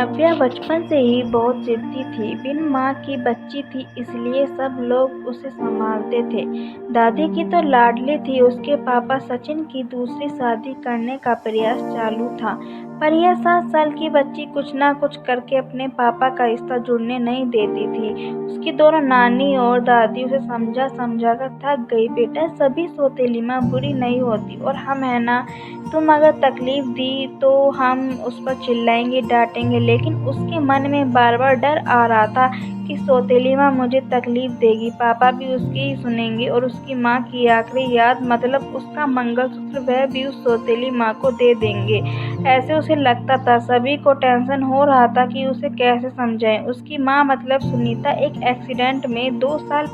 नव्या बचपन से ही बहुत जिद्दी थी। बिन माँ की बच्ची थी, इसलिए सब लोग उसे संभालते थे। दादी की तो लाडली थी। उसके पापा सचिन की दूसरी शादी करने का प्रयास चालू था, पर यह 7 साल की बच्ची कुछ ना कुछ करके अपने पापा का रिश्ता जुड़ने नहीं देती थी। उसकी दोनों नानी और दादी उसे समझा समझा कर थक गई। बेटा, सभी सौतेली माँ बुरी नहीं होती, और हम है ना, तुम अगर तकलीफ दी तो हम उस पर चिल्लाएंगे, डांटेंगे। लेकिन उसके मन में बार बार डर आ रहा था कि सौतेली माँ मुझे तकलीफ देगी, पापा भी उसकी ही सुनेंगे, और उसकी माँ की आखिरी याद, मतलब उसका मंगलसूत्र, वह भी उस सौतेली माँ को दे देंगे। ऐसे उसे लगता था। सभी को टेंशन हो रहा था कि उसे कैसे समझाएं। उसकी माँ, मतलब सुनीता, एक एक्सीडेंट में 2 साल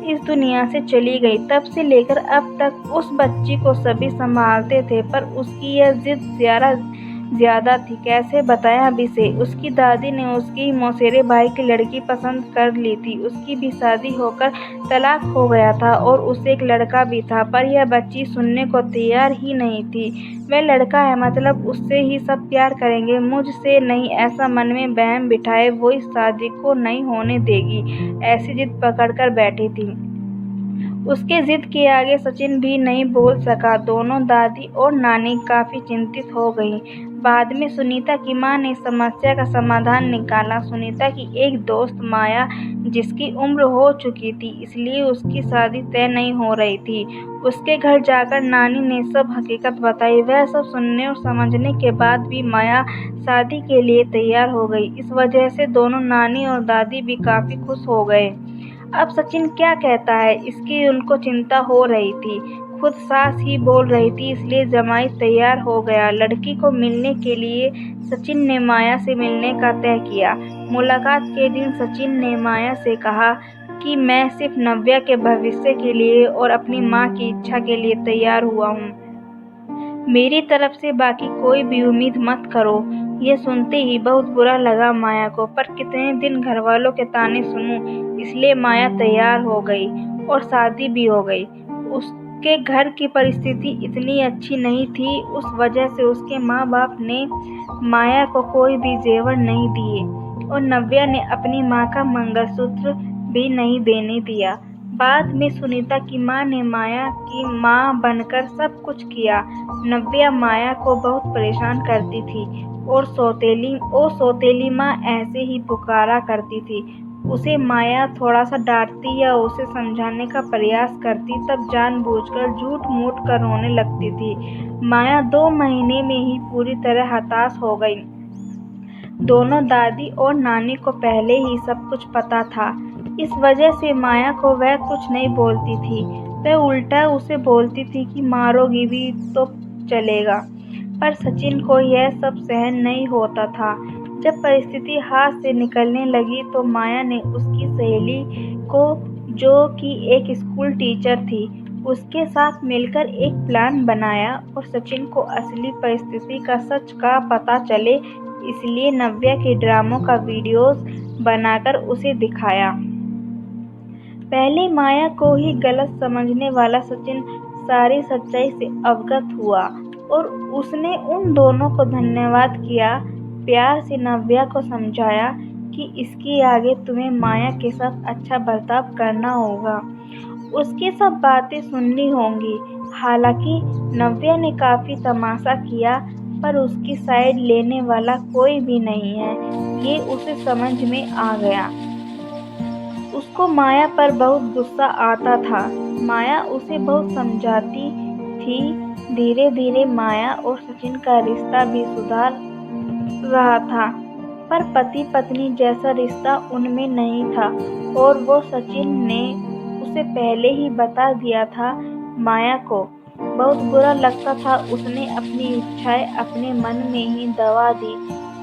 इस दुनिया से चली गई। तब से लेकर अब तक उस बच्ची को सभी संभालते थे, पर उसकी यह जिद ज्यादा थी। कैसे बताएं अब इसे। उसकी दादी ने उसके ही मौसेरे भाई की लड़की पसंद कर ली थी। उसकी भी शादी होकर तलाक हो गया था, और उसे एक लड़का भी था, पर यह बच्ची सुनने को तैयार ही नहीं थी। वह लड़का है, मतलब उससे ही सब प्यार करेंगे, मुझसे नहीं, ऐसा मन में वहम बिठाए वो इस शादी को नहीं होने देगी। ऐसी जिद पकड़कर बैठी थी। उसके जिद के आगे सचिन भी नहीं बोल सका। दोनों दादी और नानी काफी चिंतित हो गईं। बाद में सुनीता की माँ ने समस्या का समाधान निकाला। सुनीता की एक दोस्त माया, जिसकी उम्र हो चुकी थी, इसलिए उसकी शादी तय नहीं हो रही थी। उसके घर जाकर नानी ने सब हकीकत बताई। वह सब सुनने और समझने के बाद भी माया शादी के लिए तैयार हो गई। इस वजह से दोनों नानी और दादी भी काफी खुश हो गए। अब सचिन क्या कहता है, इसकी उनको चिंता हो रही थी। खुद सास ही बोल रही थी, इसलिए जमाई तैयार हो गया। लड़की को मिलने के लिए सचिन ने माया से मिलने का तय किया। मुलाकात के दिन सचिन ने माया से कहा कि मैं सिर्फ नव्या के भविष्य के लिए और अपनी माँ की इच्छा के लिए तैयार हुआ हूँ। मेरी तरफ से बाकी कोई भी उम्मीद मत करो। ये सुनते ही बहुत बुरा लगा माया को, पर कितने दिन घरवालों के ताने सुनूं, इसलिए माया तैयार हो गई और शादी भी हो गई। उसके घर की परिस्थिति इतनी अच्छी नहीं थी, उस वजह से उसके माँ बाप ने माया को कोई भी जेवर नहीं दिए, और नव्या ने अपनी माँ का मंगलसूत्र भी नहीं देने दिया। बाद में सुनीता की माँ ने माया की माँ बनकर सब कुछ किया। नव्या माया को बहुत परेशान करती थी, और सौतेली माँ ऐसे ही पुकारा करती थी। उसे माया थोड़ा सा डांटती या उसे समझाने का प्रयास करती, तब जानबूझकर झूठ मूठ कर रोने लगती थी। माया 2 महीने में ही पूरी तरह हताश हो गई। दोनों दादी और नानी को पहले ही सब कुछ पता था। इस वजह से माया को वह कुछ नहीं बोलती थी। वह उल्टा उसे बोलती थी कि मारोगी भी तो चलेगा। पर सचिन को यह सब सहन नहीं होता था। जब परिस्थिति हाथ से निकलने लगी तो माया ने उसकी सहेली को, जो कि एक स्कूल टीचर थी, उसके साथ मिलकर एक प्लान बनाया, और सचिन को असली परिस्थिति का सच का पता चले, इसलिए नव्या के ड्रामों का वीडियोस बनाकर उसे दिखाया। पहले माया को ही गलत समझने वाला सचिन सारी सच्चाई से अवगत हुआ, और उसने उन दोनों को धन्यवाद किया। प्यार से नव्या को समझाया कि इसके आगे तुम्हें माया के साथ अच्छा बर्ताव करना होगा, उसकी सब बातें सुननी होंगी। हालांकि नव्या ने काफी तमाशा किया, पर उसकी साइड लेने वाला कोई भी नहीं है, ये उसे समझ में आ गया। उसको माया पर बहुत गुस्सा आता था। माया उसे बहुत समझाती थी। धीरे धीरे माया और सचिन का रिश्ता भी सुधार रहा था, पर पति पत्नी जैसा रिश्ता उनमें नहीं था, और वो सचिन ने उसे पहले ही बता दिया था। माया को बहुत बुरा लगता था। उसने अपनी इच्छाएं अपने मन में ही दबा दी।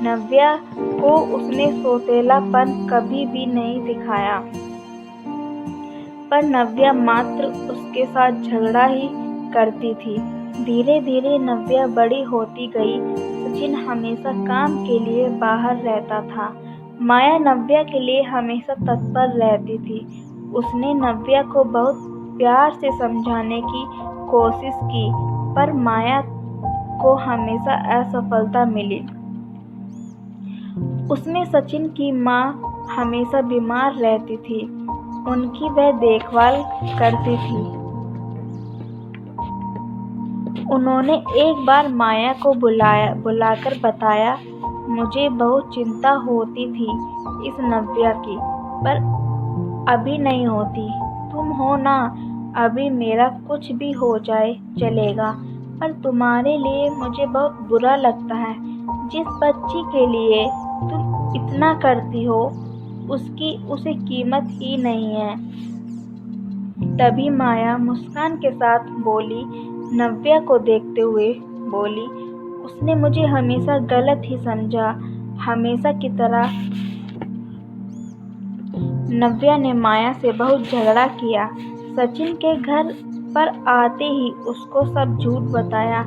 नव्या को उसने सौतेलापन कभी भी नहीं दिखाया, पर नव्या मात्र उसके साथ झगड़ा ही करती थी। धीरे धीरे नव्या बड़ी होती गई। सचिन हमेशा काम के लिए बाहर रहता था। माया नव्या के लिए हमेशा तत्पर रहती थी। उसने नव्या को बहुत प्यार से समझाने की कोशिश की, पर माया को हमेशा असफलता मिली। उसमें सचिन की माँ हमेशा बीमार रहती थी। उनकी वह देखभाल करती थी। उन्होंने एक बार माया को बुलाकर बताया, मुझे बहुत चिंता होती थी इस नव्या की, पर अभी नहीं होती। तुम हो ना, अभी मेरा कुछ भी हो जाए चलेगा, पर तुम्हारे लिए मुझे बहुत बुरा लगता है। जिस बच्ची के लिए तुम इतना करती हो, उसे कीमत ही नहीं है। तभी माया मुस्कान के साथ बोली, नव्या को देखते हुए बोली, उसने मुझे हमेशा गलत ही समझा, हमेशा की तरह। नव्या ने माया से बहुत झगड़ा किया। सचिन के घर पर आते ही उसको सब झूठ बताया,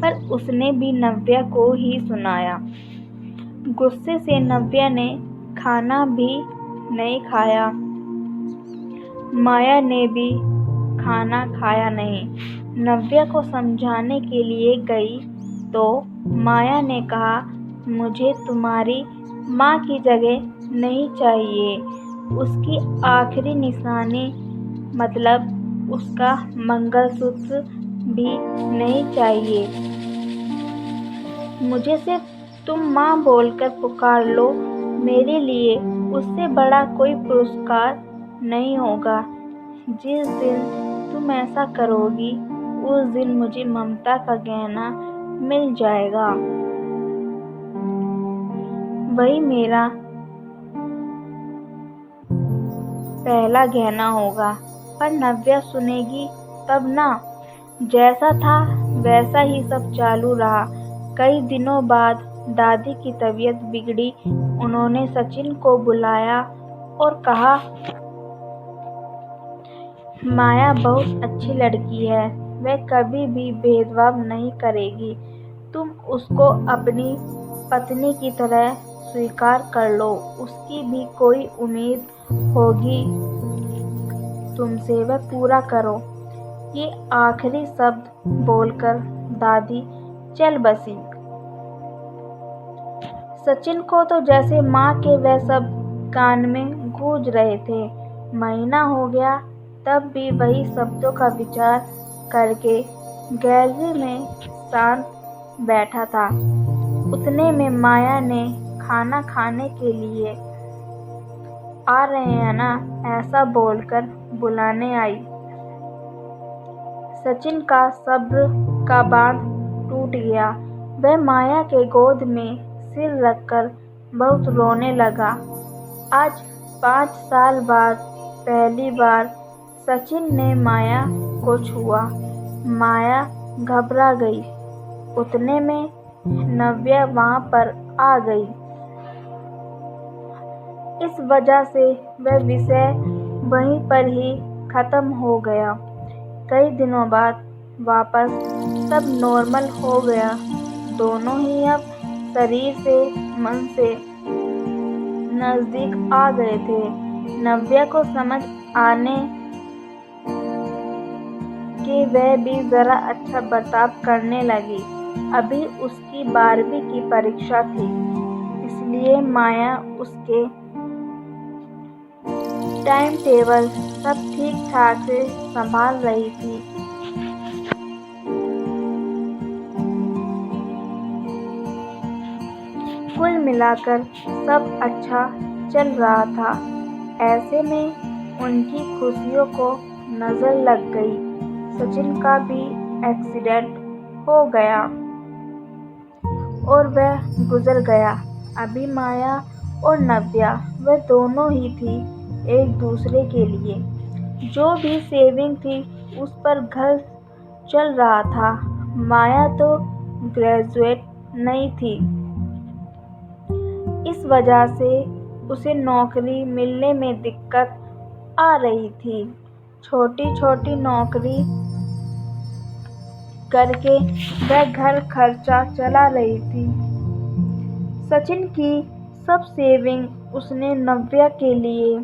पर उसने भी नव्या को ही सुनाया। गुस्से से नव्या ने खाना भी नहीं खाया। माया ने भी खाना खाया नहीं। नव्या को समझाने के लिए गई तो माया ने कहा, मुझे तुम्हारी माँ की जगह नहीं चाहिए। उसकी आखिरी निशानी मतलब उसका मंगलसूत्र भी नहीं चाहिए। मुझे सिर्फ तुम माँ बोलकर पुकार लो। मेरे लिए उससे बड़ा कोई पुरस्कार नहीं होगा। जिस दिन तुम ऐसा करोगी, उस दिन मुझे ममता का गहना मिल जाएगा। वही मेरा पहला गहना होगा। पर नव्या सुनेगी तब ना। जैसा था वैसा ही सब चालू रहा। कई दिनों बाद दादी की तबीयत बिगड़ी। उन्होंने सचिन को बुलाया और कहा, माया बहुत अच्छी लड़की है, वह कभी भी भेदभाव नहीं करेगी। तुम उसको अपनी पत्नी की तरह स्वीकार कर लो। उसकी भी कोई उम्मीद होगी तुमसे, वह पूरा करो। ये आखिरी शब्द बोलकर दादी चल बसी। सचिन को तो जैसे माँ के वह सब कान में गूंज रहे थे। महीना हो गया, तब भी वही शब्दों का विचार करके गैलरी में शांत बैठा था। उतने में माया ने खाना खाने के लिए आ रहे हैं ना, ऐसा बोलकर बुलाने आई। सचिन का सब्र का बांध टूट गया। वह माया के गोद में सिर रखकर बहुत रोने लगा। आज 5 साल बाद पहली बार सचिन ने माया को छुआ। माया घबरा गई। उतने में नव्या वहां पर आ गई। इस वजह से वह विषय वहीं पर ही खत्म हो गया। कई दिनों बाद वापस सब नॉर्मल हो गया। दोनों ही अब शरीर से मन से नजदीक आ गए थे। नव्या को समझ आने कि वह भी जरा अच्छा बर्ताव करने लगी। अभी उसकी 12वीं की परीक्षा थी, इसलिए माया उसके टाइम टेबल सब ठीक ठाक से संभाल रही थी। कुल मिलाकर सब अच्छा चल रहा था। ऐसे में उनकी खुशियों को नजर लग गई। सचिन का भी एक्सीडेंट हो गया और वह गुजर गया। अभी माया और नव्या वह दोनों ही थी एक दूसरे के लिए। जो भी सेविंग थी उस पर घर चल रहा था। माया तो ग्रेजुएट नहीं थी, इस वजह से उसे नौकरी मिलने में दिक्कत आ रही थी। छोटी छोटी नौकरी करके वह घर खर्चा चला रही थी। सचिन की सब सेविंग उसने नव्या के लिए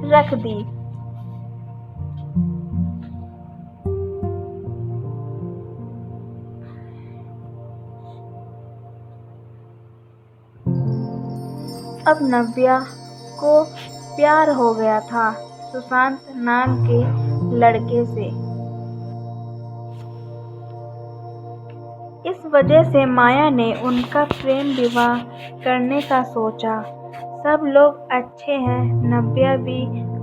रख दी। अब नव्या को प्यार हो गया था सुशांत नाम के लड़के से। इस वजह से माया ने उनका प्रेम विवाह करने का सोचा। सब लोग अच्छे हैं, नव्या भी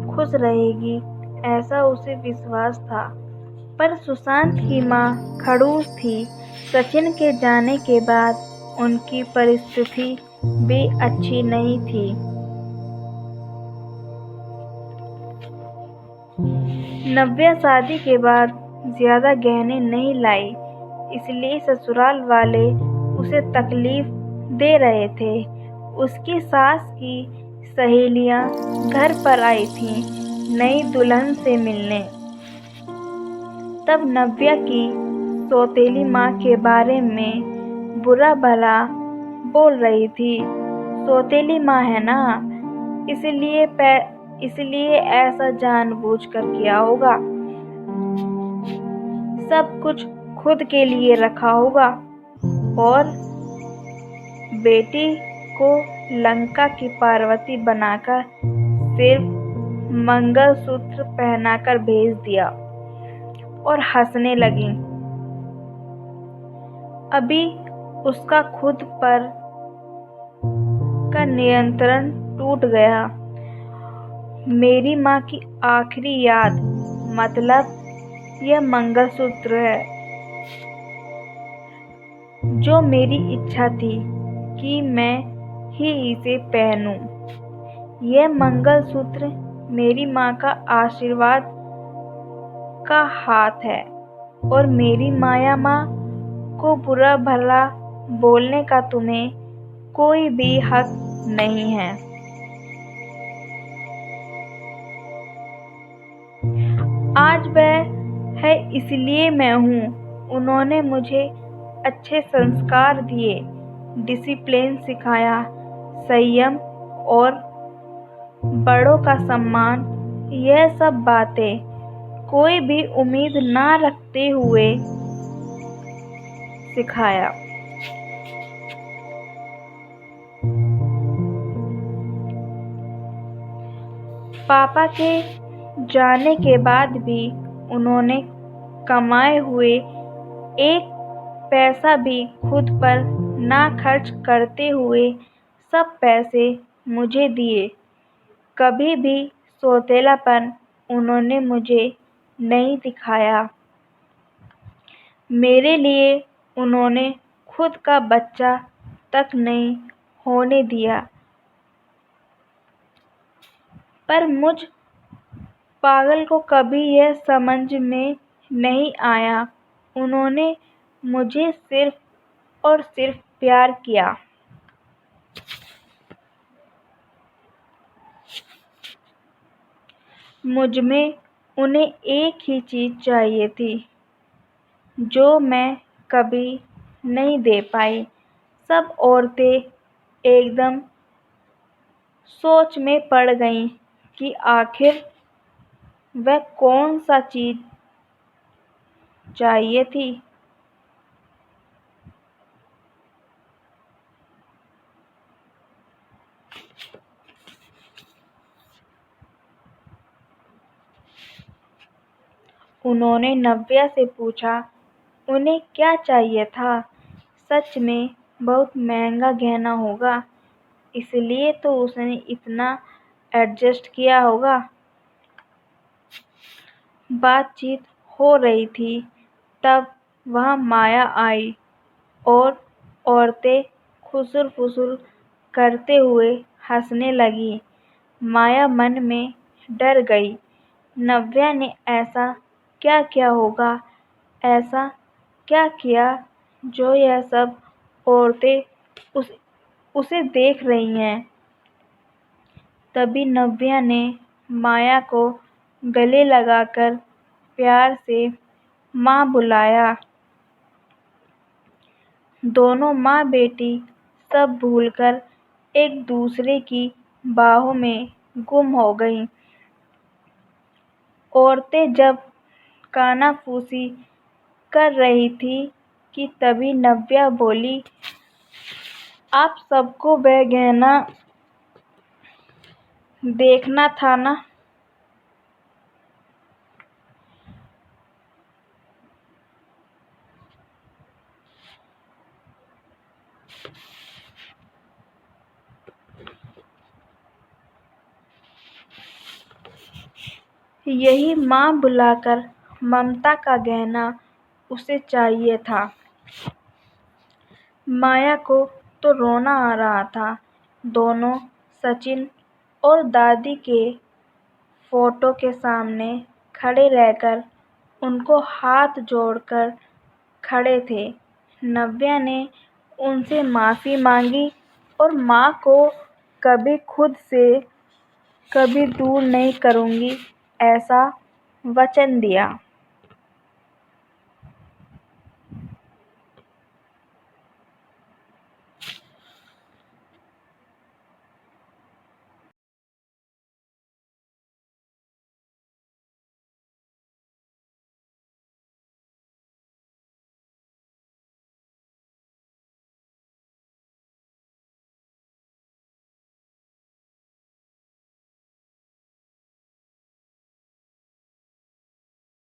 खुश रहेगी, ऐसा उसे विश्वास था। पर सुशांत की मां खड़ूस थी। सचिन के जाने के बाद उनकी परिस्थिति भी अच्छी नहीं थी। नव्या शादी के बाद ज्यादा गहने नहीं लाई, इसलिए ससुराल वाले उसे तकलीफ दे रहे थे। उसकी सास की सहेलियां घर पर आई थीं नई दुल्हन से मिलने। तब नव्या की सौतेली माँ के बारे में बुरा भला बोल रही थी। सौतेली माँ है ना, इसलिए ऐसा जानबूझकर किया होगा। सब कुछ खुद के लिए रखा होगा और बेटी को लंका की पार्वती बनाकर सिर्फ मंगलसूत्र पहनाकर भेज दिया और हंसने लगी। अभी उसका खुद पर का नियंत्रण टूट गया। मेरी माँ की आखिरी याद मतलब यह मंगलसूत्र है, जो मेरी इच्छा थी कि मैं ही इसे पहनूं। यह मंगलसूत्र मेरी माँ का आशीर्वाद का हाथ है और मेरी माया माँ को बुरा भला बोलने का तुम्हें कोई भी हक नहीं है। आज वह है इसलिए मैं हूँ। उन्होंने मुझे अच्छे संस्कार दिए, डिसिप्लिन सिखाया, संयम और बड़ों का सम्मान। यह सब बातें कोई भी उम्मीद ना रखते हुए सिखाया। पापा के जाने के बाद भी उन्होंने कमाए हुए एक पैसा भी खुद पर ना खर्च करते हुए सब पैसे मुझे दिए। कभी भी सौतेलापन उन्होंने मुझे नहीं दिखाया। मेरे लिए उन्होंने खुद का बच्चा तक नहीं होने दिया। पर मुझ पागल को कभी यह समझ में नहीं आया। उन्होंने मुझे सिर्फ और सिर्फ प्यार किया। मुझमें उन्हें एक ही चीज चाहिए थी, जो मैं कभी नहीं दे पाई। सब औरतें एकदम सोच में पड़ गईं कि आखिर वह कौन सा चीज चाहिए थी। उन्होंने नव्या से पूछा, उन्हें क्या चाहिए था। सच में बहुत महंगा गहना होगा, इसलिए तो उसने इतना एडजस्ट किया होगा। बातचीत हो रही थी, तब वहाँ माया आई और औरतें खुसुर-फुसुर करते हुए हंसने लगीं। माया मन में डर गई। नव्या ने ऐसा क्या किया होगा, ऐसा क्या किया जो यह सब औरतें उसे देख रही हैं। तभी नव्या ने माया को गले लगाकर प्यार से माँ बुलाया। दोनों माँ बेटी सब भूलकर एक दूसरे की बाहों में गुम हो गईं। औरतें जब कानाफूसी कर रही थी कि तभी नव्या बोली, आप सबको वह गहना देखना था ना। यही माँ बुलाकर ममता का गहना उसे चाहिए था। माया को तो रोना आ रहा था। दोनों सचिन और दादी के फोटो के सामने खड़े रहकर उनको हाथ जोड़कर खड़े थे। नव्या ने उनसे माफ़ी मांगी और माँ को कभी खुद से कभी दूर नहीं करूँगी ऐसा वचन दिया।